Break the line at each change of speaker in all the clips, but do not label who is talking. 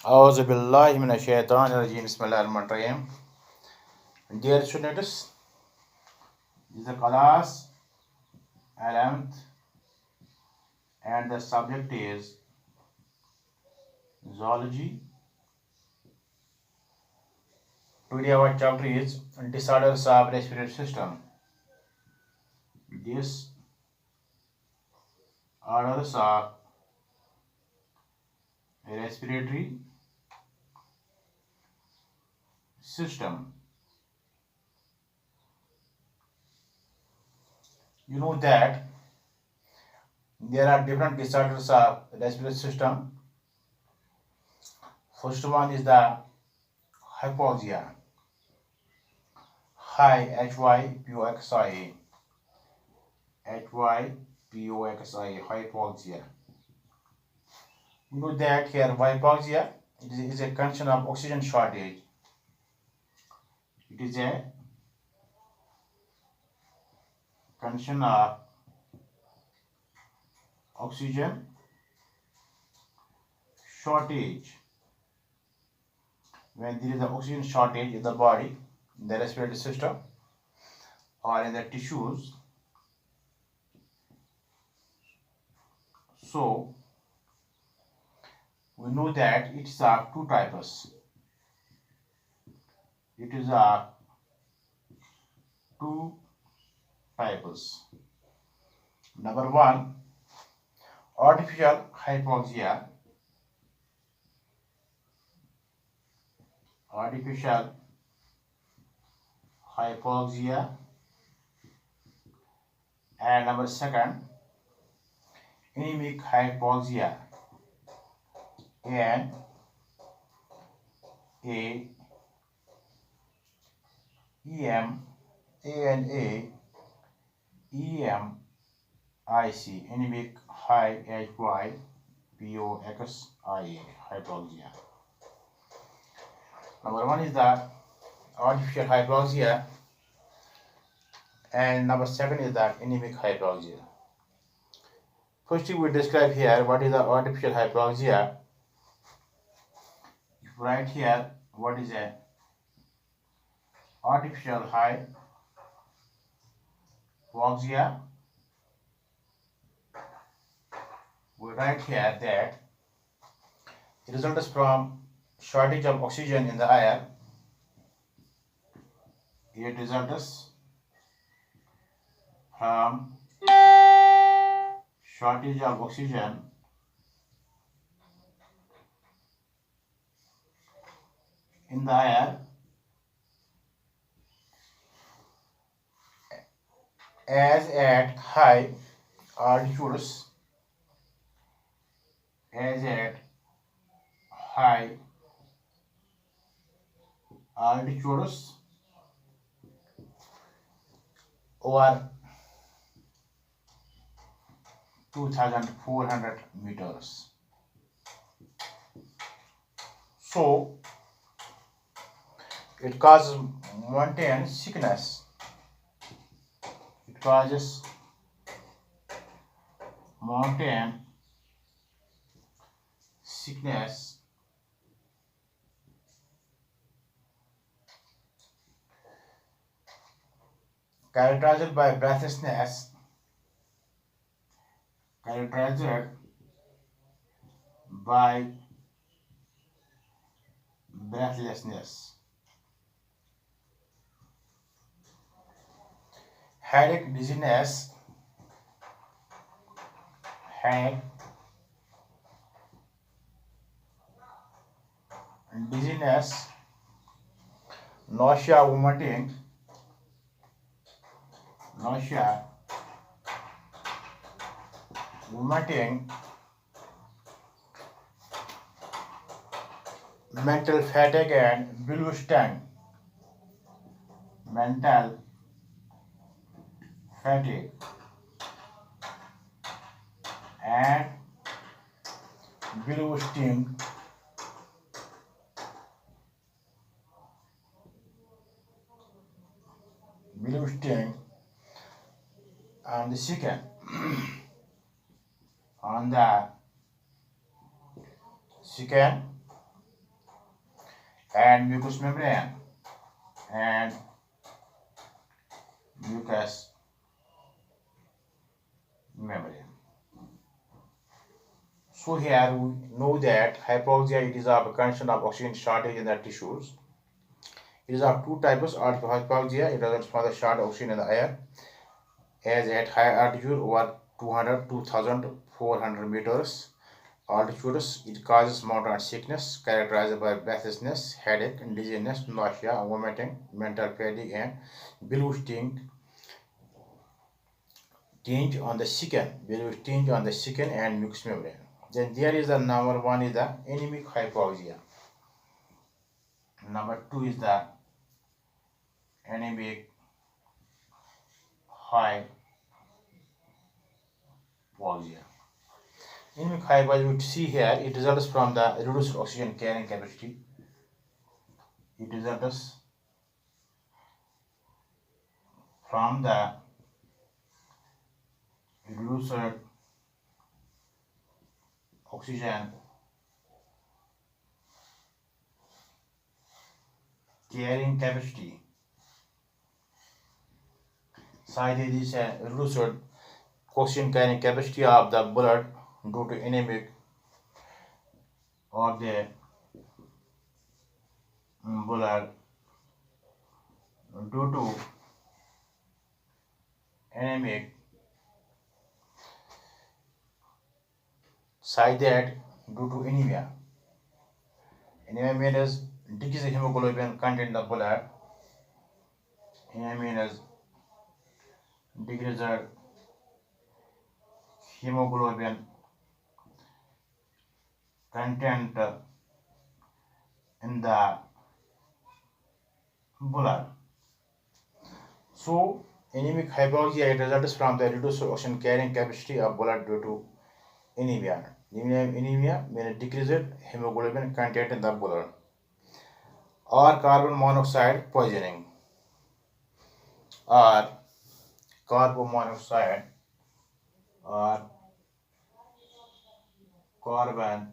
أعوذ بالله من الشيطان الرجيم بسم الله الرحمن الرحيم. Dear students, this is the class 11th and the subject is Zoology. Today our chapter is Disorders of Respiratory System. Disorders of Respiratory System. You know that there are different disorders of respiratory system. First one is the hypoxia. Hypoxia. Hypoxia. You know that here hypoxia is a condition of oxygen shortage. It is a condition of oxygen shortage. When there is an oxygen shortage in the body, in the respiratory system, or in the tissues, so we know that it is of two types. It is of two types. Number one, artificial hypoxia. Artificial hypoxia. And number second, anemic hypoxia. N A E M A N A E M I C, anemic hypoxia, hypoxia. Number one is the artificial hypoxia, and number second is the anemic hypoxia. First, we describe here what is the artificial hypoxia. If you write here what is a artificial hypoxia, we write here that it results from shortage of oxygen in the air. It results from shortage of oxygen in the air as at high altitudes. As at high altitudes over 2,400 meters. So it causes mountain sickness. It causes mountain sickness, characterized by breathlessness, characterized by breathlessness, headache, dizziness, headache, dizziness, nausea, vomiting, nausea, vomiting, mental fatigue and blue tongue, mental fatigue and blue sting, and the second on the second and mucous membrane and mucous membrane. So here we know that hypoxia, it is of a condition of oxygen shortage in the tissues. It is of two types of hypoxia. It results from the short oxygen in the air as at high altitude over 200 2400 meters altitudes. It causes mountain sickness characterized by breathlessness, headache, dizziness, nausea, vomiting, mental fatigue, and bluish tinge on the skin and mucous membrane. Then there is the number one is the anemic hypoxia. Number two is the anemic hypoxia. Anemic hypoxia, we see here, it results from the reduced oxygen carrying capacity. It results from the reduced oxygen carrying capacity. Side is a reduced oxygen carrying capacity of the blood due to anemic of the blood due to anemic side that due to anemia. Anemia means decreased hemoglobin content in the blood. Anemia means decreased hemoglobin content in the blood. So, anemic hypoxia, it results from the reduced oxygen carrying capacity of blood due to anemia. Anemia means decreased hemoglobin content in the blood, or carbon monoxide poisoning, or carbon monoxide, or carbon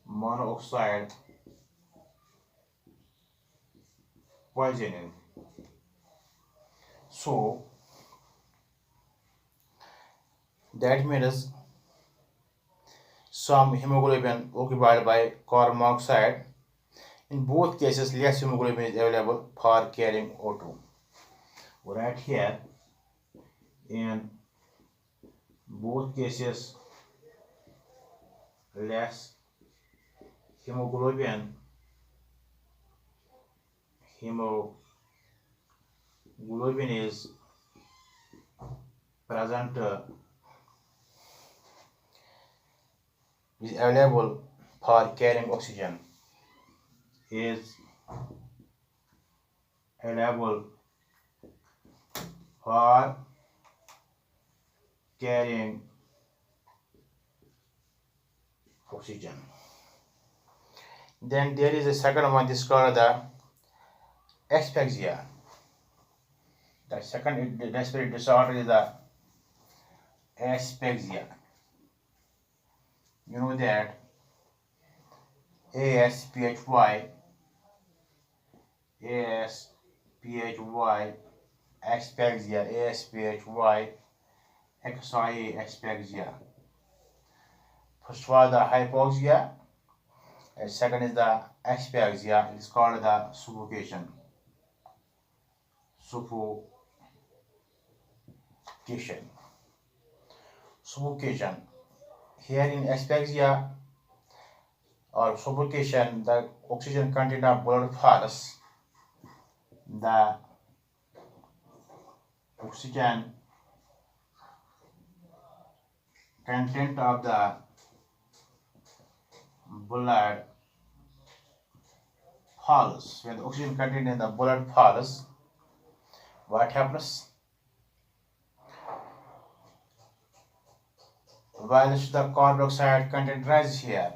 monoxide poisoning. So that means some hemoglobin occupied by carbon monoxide. In both cases, less hemoglobin is available for carrying O2. Right here, in both cases, less hemoglobin is present, is available for carrying oxygen, is available for carrying oxygen. Then there is a second one, this is called the asphyxia. The second respiratory disorder is the asphyxia. You know that ASPHY, asphyxia, ASPHY, XIA, asphyxia. First of all, the hypoxia, and second is the asphyxia. It is called the suffocation. Suffocation. Here in asphyxia or suffocation, the oxygen content of blood falls. The oxygen content of the blood falls. When the oxygen content in the blood falls, what happens? While the carbon dioxide content rises here,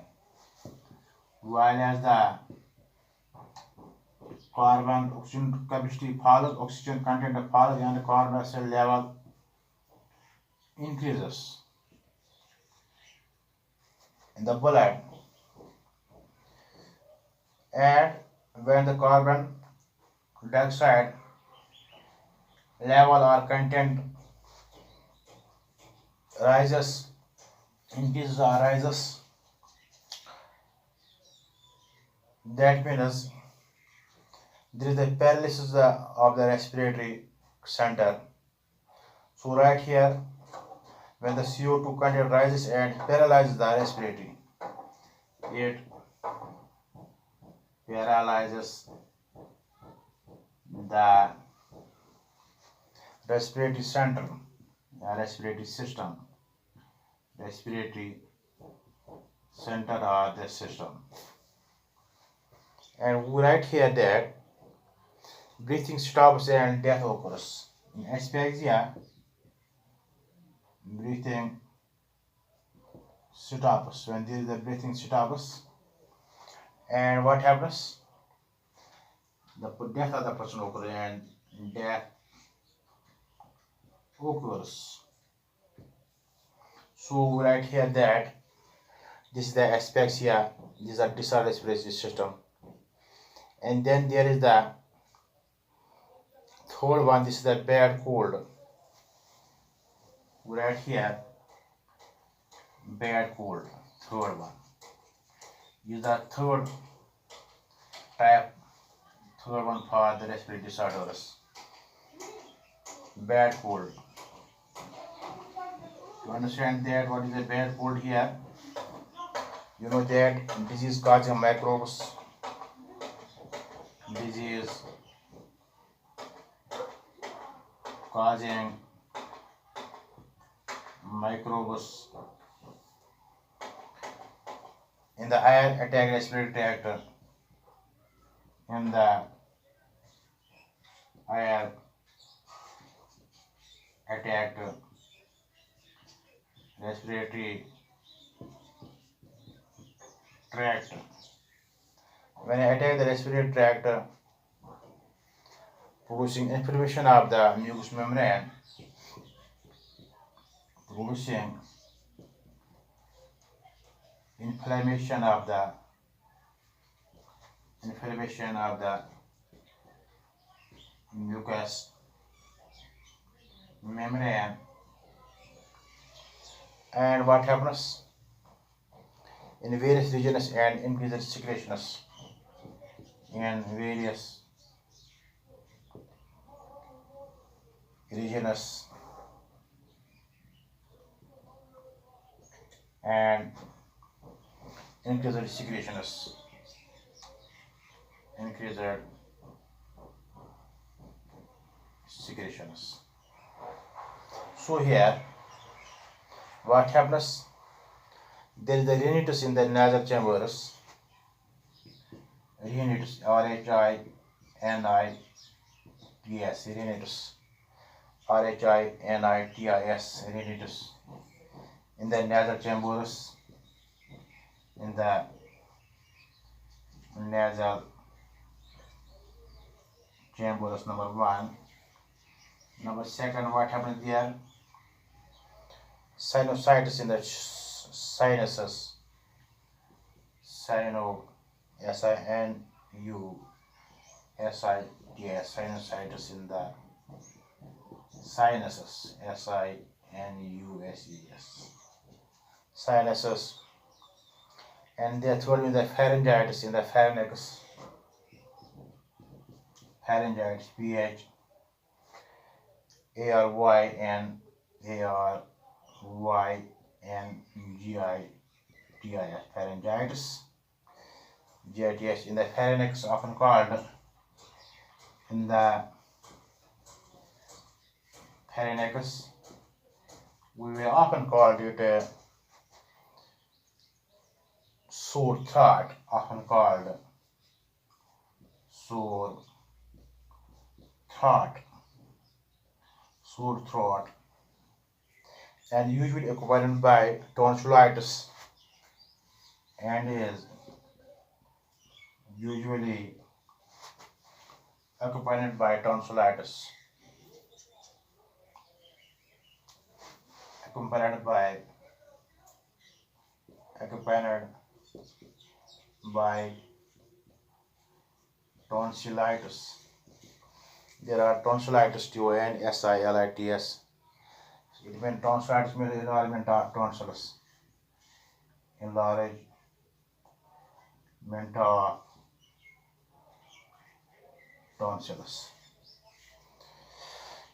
while as the carbon oxygen capacity falls, oxygen content falls, and the carbon dioxide level increases in the blood. And when the carbon dioxide level or content rises, increases or rises, that means there is a paralysis of the respiratory center. So right here, when the CO2 content rises and paralyzes the respiratory, it paralyzes the respiratory center, the respiratory system, respiratory center or the system. And we write here that breathing stops and death occurs. In asphyxia, breathing stops. When there is a breathing stops, and what happens? The death of the person occurs and death occurs. So we write here that this is the asphyxia, these are disordered respiratory system. And then there is the third one, this is the bad cold. We write here bad cold, third one. This is the third type, third one for the respiratory disorders. Bad cold. To understand that what is a bad cold here, you know that disease causing microbes, disease causing microbes in the air attack respiratory tract, in the air attack respiratory tract. When I attack the respiratory tract, producing inflammation of the mucous membrane, producing inflammation of the mucous membrane. And what happens in various regions and increases secretions in various regions and increased secretions, increased secretions. So here what happens, there is a rhinitis in the nasal chambers, rhinitis, R-H-I-N-I-T-S, rhinitis, R-H-I-N-I-T-I-S, rhinitis in the nasal chambers, in the nasal chambers, number one. Number second, what happens there? Sinusitis in the sinuses, S-I-N-U-S-I-T-S, sinusitis in the sinuses, S-I-N-U-S-E-S, sinuses. And they told me the pharyngitis in the pharynx, pharyngitis, P-H-A-R-Y-N-G-I-T-I-S, pharyngitis, GITS in the pharynx, often called in the pharynx, we will often call it a sore throat, often called sore throat, and usually accompanied by tonsillitis, and is usually accompanied by tonsillitis, accompanied by tonsillitis. There are tonsillitis, tonsillitis. It means tonsillitis means enlargement of tonsils. Enlargement of tonsils.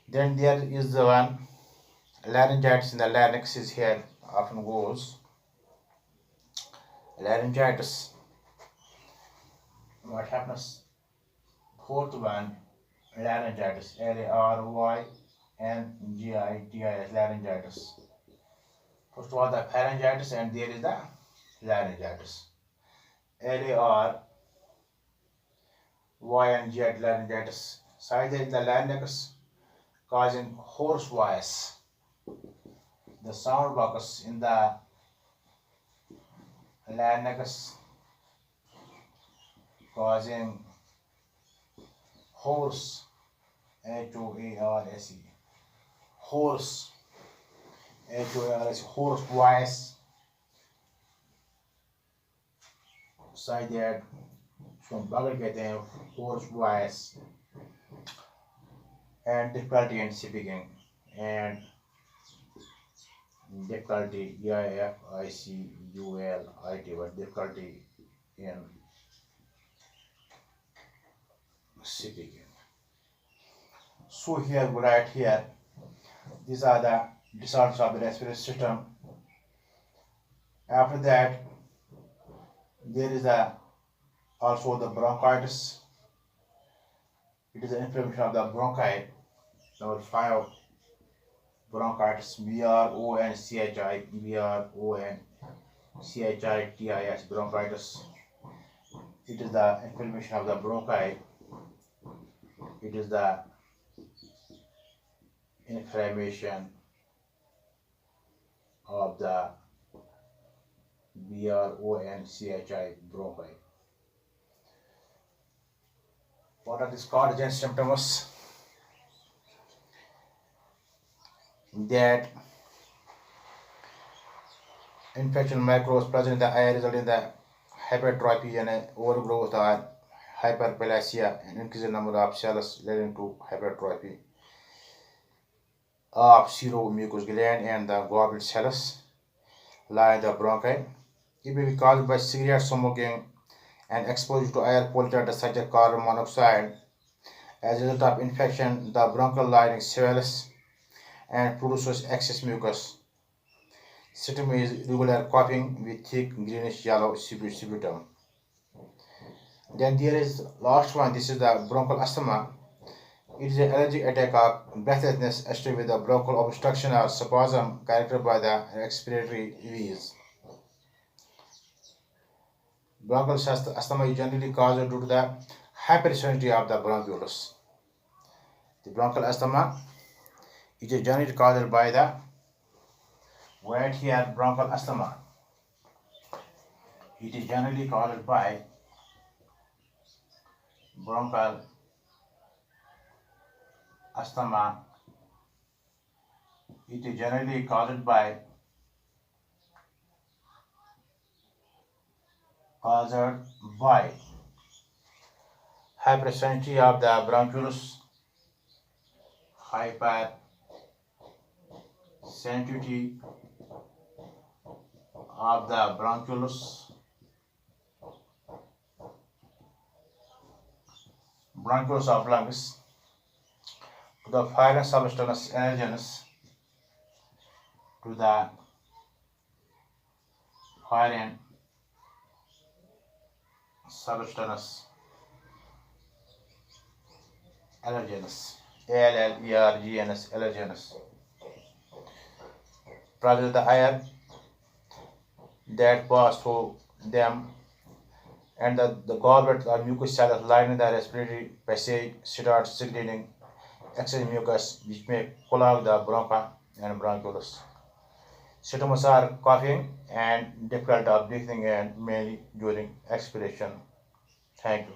Then there is the one laryngitis in the larynx is here often goes. Laryngitis. What happens? Fourth one, laryngitis. Laryngitis. Laryngitis. First was the pharyngitis and there is the laryngitis. Laryngitis. Size is the larynx causing hoarse voice. The sound box in the larynx causing hoarse, Hoarse, hoarse, hoarse voice. Side that from बगल कहते हैं hoarse voice and difficulty in speaking and difficulty difficulty but difficulty in speaking. So here we write here these are the disorders of the respiratory system. After that there is also the bronchitis. It is an inflammation of the bronchi. Number 5, bronchitis, bronchitis, bronchitis. It is the inflammation of the bronchi. It is the inflammation of the bronchi. What are these collagen symptoms? That infection microbes present in the eye result in the hypertrophy and overgrowth or hyperplasia and increased number of cells leading to hypertrophy of mucous gland and the goblet cells lie in the bronchi. It may be caused by cigarette smoking and exposure to air pollutants such as carbon monoxide. As a result of infection, the bronchial lining swells and produces excess mucus. Symptom is regular coughing with thick greenish yellow sputum. Then there is last one. This is the bronchial asthma. It is an allergic attack of breathlessness associated with the bronchial obstruction or spasm characterized by the respiratory wheeze. Bronchial asthma is generally caused due to the hypersensitivity of the bronchioles. The bronchial asthma is generally caused by the bronchial asthma. It is generally caused by bronchial asthma. It is generally caused by hypersensitivity of the bronchioles, hypersensitivity of the bronchioles of lungs to the foreign substance allergens to the foreign substance allergens, allergens. Rather the air that pass through them and the goblet or mucus cells lining the respiratory passage start secreting excess mucus which may clog the bronchi and bronchioles. Symptoms are coughing and difficulty of breathing and mainly during expiration. Thank you.